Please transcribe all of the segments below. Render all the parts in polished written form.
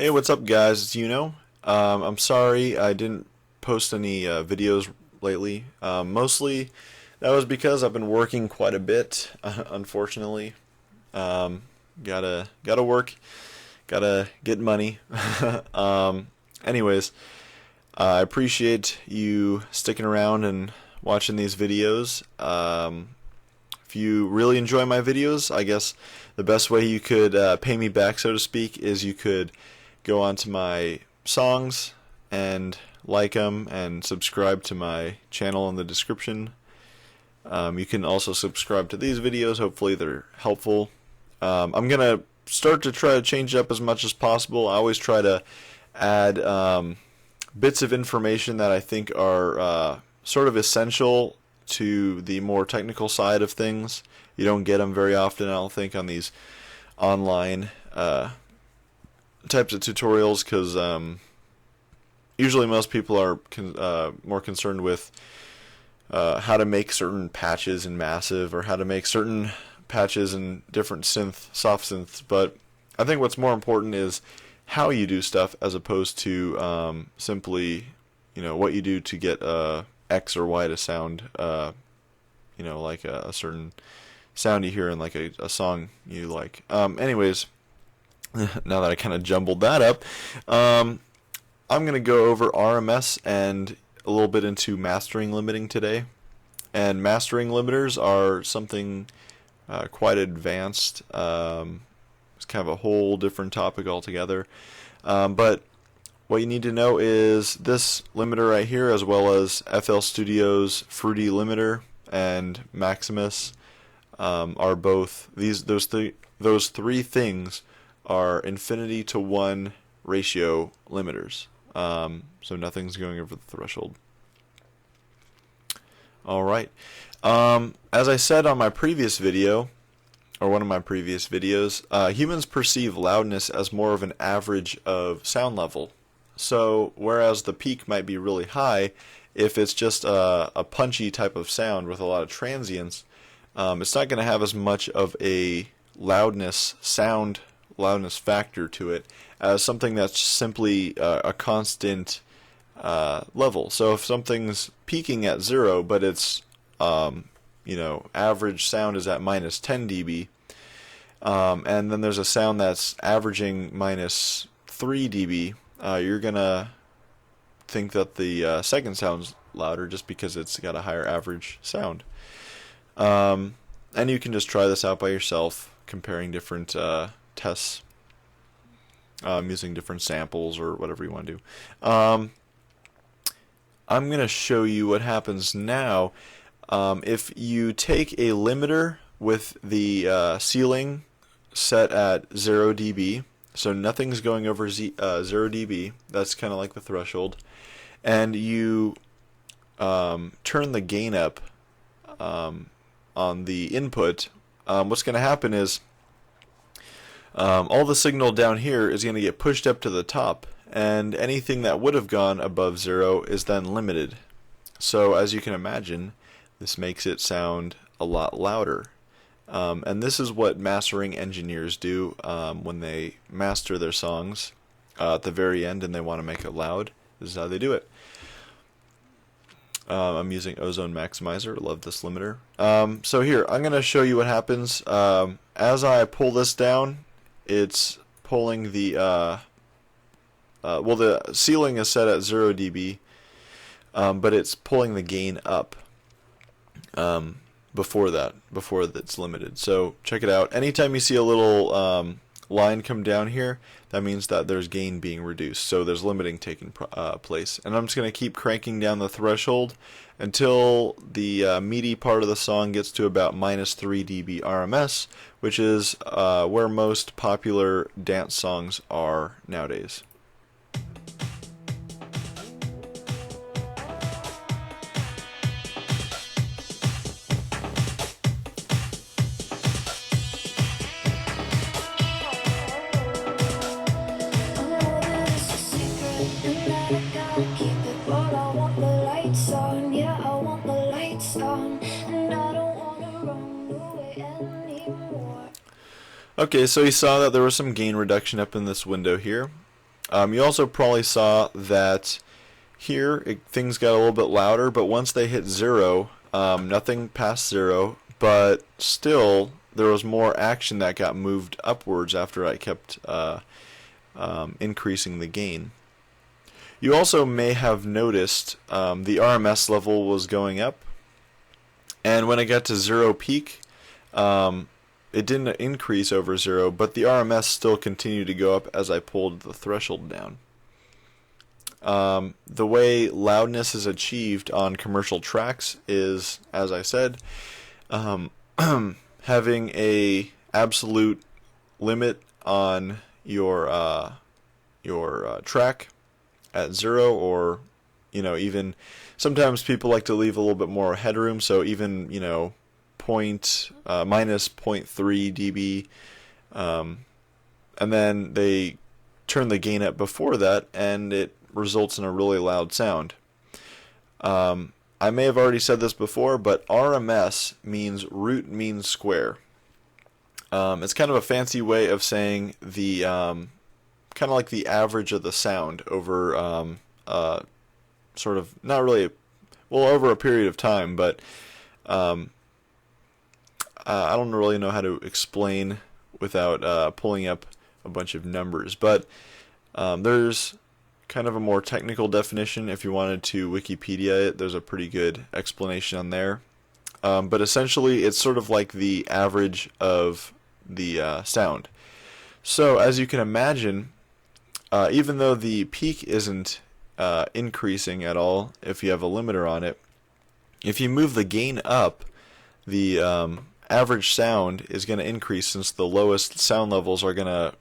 Hey, what's up, guys? It's I'm sorry I didn't post any videos lately. Mostly that was because I've been working quite a bit, unfortunately. Um, gotta work, gotta get money. um, Anyways, I appreciate you sticking around and watching these videos. If you really enjoy my videos, I guess the best way you could pay me back, so to speak, is you could go onto my songs and like them and subscribe to my channel in the description. You can also subscribe to these videos. Hopefully they're helpful. I'm going to start to try to change it up as much as possible. I always try to add bits of information that I think are sort of essential to the more technical side of things. You don't get them very often, I don't think, on these online types of tutorials, because usually most people are more concerned with how to make certain patches in Massive, or how to make certain patches in different soft synths. But I think what's more important is how you do stuff, as opposed to simply, what you do to get X or Y to sound, like a certain sound you hear in like a song you like. Anyways, now that I kind of jumbled that up, I'm going to go over RMS and a little bit into mastering limiting today. And mastering limiters are something quite advanced. It's kind of a whole different topic altogether. But what you need to know is this limiter right here, as well as FL Studio's Fruity limiter and Maximus, are both those three things are infinity to 1 ratio limiters. So nothing's going over the threshold. Alright. As I said on my previous video, or one of my previous videos, humans perceive loudness as more of an average of sound level. So whereas the peak might be really high, if it's just a punchy type of sound with a lot of transients, it's not going to have as much of a loudness factor to it as something that's simply a constant level. So if something's peaking at 0, but its average sound is at minus 10 dB, and then there's a sound that's averaging minus 3 dB, you're gonna think that the second sound's louder just because it's got a higher average sound. And you can just try this out by yourself, comparing different tests, using different samples or whatever you want to do. I'm going to show you what happens now if you take a limiter with the ceiling set at 0 dB, so nothing's going over 0 dB, that's kind of like the threshold, and you turn the gain up on the input. What's going to happen is all the signal down here is going to get pushed up to the top, and anything that would have gone above 0 is then limited. So as you can imagine, this makes it sound a lot louder. And this is what mastering engineers do when they master their songs at the very end and they want to make it loud. This is how they do it. I'm using Ozone Maximizer. Love this limiter. So here, I'm going to show you what happens. As I pull this down, it's pulling the the ceiling is set at 0 dB, but it's pulling the gain up before it's limited. So check it out. Anytime you see a little line come down here, that means that there's gain being reduced, so there's limiting taking place. And I'm just going to keep cranking down the threshold until the meaty part of the song gets to about minus 3 dB RMS, which is where most popular dance songs are nowadays. Okay, so you saw that there was some gain reduction up in this window here. You also probably saw that here things got a little bit louder, but once they hit 0, nothing past 0, but still there was more action that got moved upwards after I kept increasing the gain. You also may have noticed the RMS level was going up, and when it got to 0 peak, it didn't increase over 0, but the RMS still continued to go up as I pulled the threshold down. The way loudness is achieved on commercial tracks is, as I said, having a absolute limit on your track at 0, or even sometimes people like to leave a little bit more headroom, so even minus 0.3 dB, and then they turn the gain up before that, and it results in a really loud sound. I may have already said this before, but RMS means root mean square. It's kind of a fancy way of saying the kind of like the average of the sound over sort of not really over a period of time, but I don't really know how to explain without pulling up a bunch of numbers, but there's kind of a more technical definition. If you wanted to Wikipedia it, there's a pretty good explanation on there. But essentially, it's sort of like the average of the sound. So, as you can imagine, even though the peak isn't increasing at all, if you have a limiter on it, if you move the gain up, the average sound is going to increase, since the lowest sound levels are going to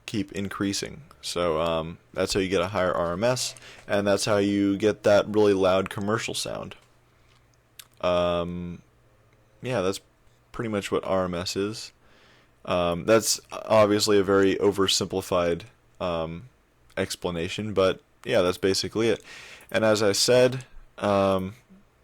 keep increasing. So that's how you get a higher RMS, and that's how you get that really loud commercial sound. Yeah, that's pretty much what RMS is. That's obviously a very oversimplified explanation, but yeah, that's basically it. And as I said,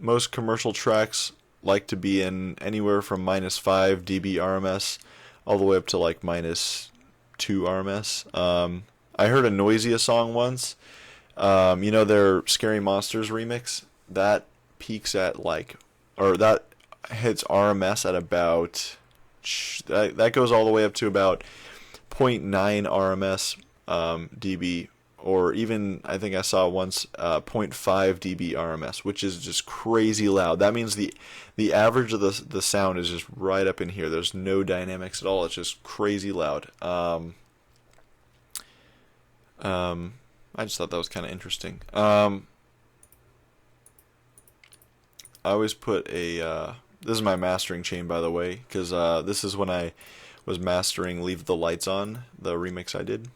most commercial tracks like to be in anywhere from minus 5 dB RMS all the way up to like minus 2 RMS. I heard a Noisia song once. Their Scary Monsters remix, that peaks at that hits RMS at about, that goes all the way up to about 0.9 RMS dB, or even, I think I saw once 0.5 dB RMS, which is just crazy loud. That means the average of the sound is just right up in here. There's no dynamics at all. It's just crazy loud. I just thought that was kind of interesting. I always put a this is my mastering chain, by the way, because this is when I was mastering Leave the Lights On, the remix I did.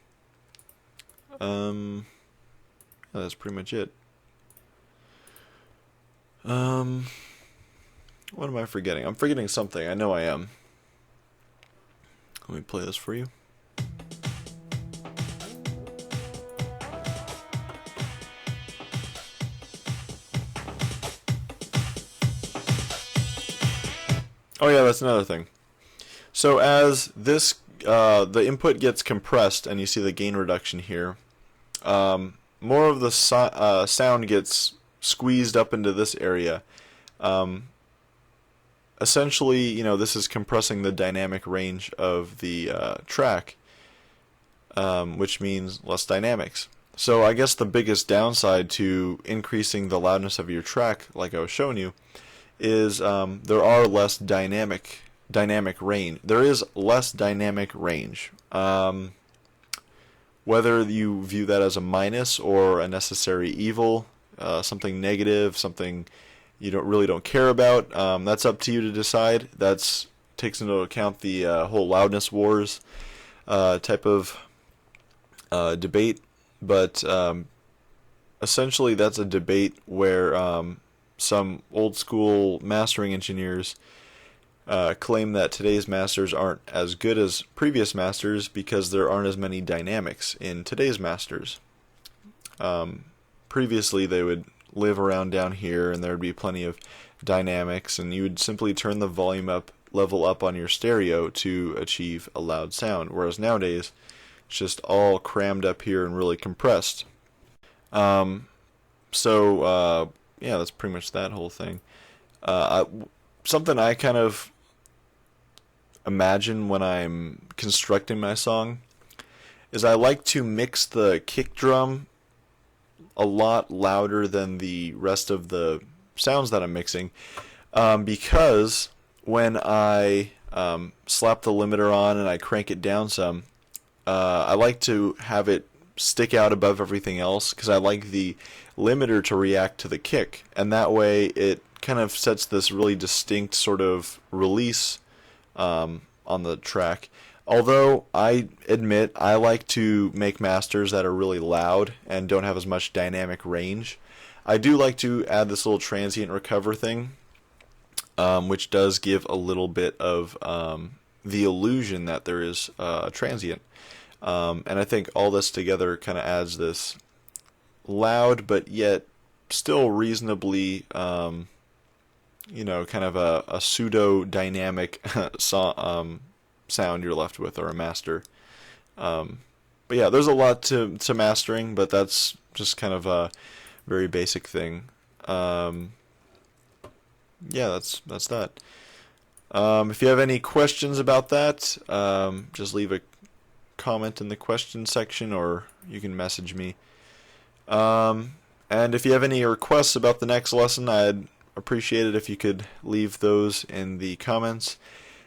That's pretty much it. What am I forgetting? I'm forgetting something. I know I am. Let me play this for you. Oh yeah, that's another thing. So as this the input gets compressed, and you see the gain reduction here, more of the sound gets squeezed up into this area. Essentially, this is compressing the dynamic range of the track, which means less dynamics. So I guess the biggest downside to increasing the loudness of your track, like I was showing you, is there are less dynamic range. There is less dynamic range. Whether you view that as a minus or a necessary evil, something negative, something you don't care about, that's up to you to decide. That's takes into account the whole loudness wars type of debate. But essentially, that's a debate where some old school mastering engineers claim that today's masters aren't as good as previous masters because there aren't as many dynamics in today's masters. Previously, they would live around down here, and there would be plenty of dynamics, and you would simply turn the volume level up on your stereo to achieve a loud sound. Whereas nowadays, It's just all crammed up here and really compressed. So yeah, that's pretty much that whole thing. Something I kind of imagine when I'm constructing my song is I like to mix the kick drum a lot louder than the rest of the sounds that I'm mixing, because when I slap the limiter on and I crank it down some, I like to have it stick out above everything else because I like the limiter to react to the kick, and that way it kind of sets this really distinct sort of release on the track. Although I admit I like to make masters that are really loud and don't have as much dynamic range, I do like to add this little transient recover thing, which does give a little bit of the illusion that there is a transient. And I think all this together kind of adds this loud but yet still reasonably, kind of a pseudo-dynamic sound you're left with, or a master. But yeah, there's a lot to mastering, but that's just kind of a very basic thing. Yeah, that's that. If you have any questions about that, just leave a comment in the question section, or you can message me. And if you have any requests about the next lesson, I'd appreciate it if you could leave those in the comments.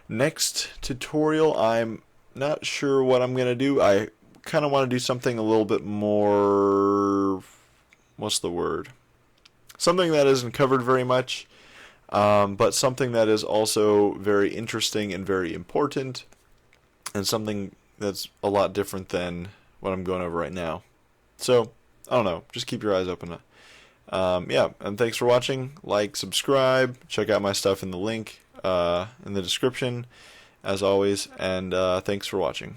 Next tutorial, I'm not sure what I'm going to do. I kind of want to do something a little bit more, what's the word? Something that isn't covered very much, but something that is also very interesting and very important, and something that's a lot different than what I'm going over right now. So, I don't know. Just keep your eyes open. Yeah, and thanks for watching. Like, subscribe, check out my stuff in the link in the description, as always, and thanks for watching.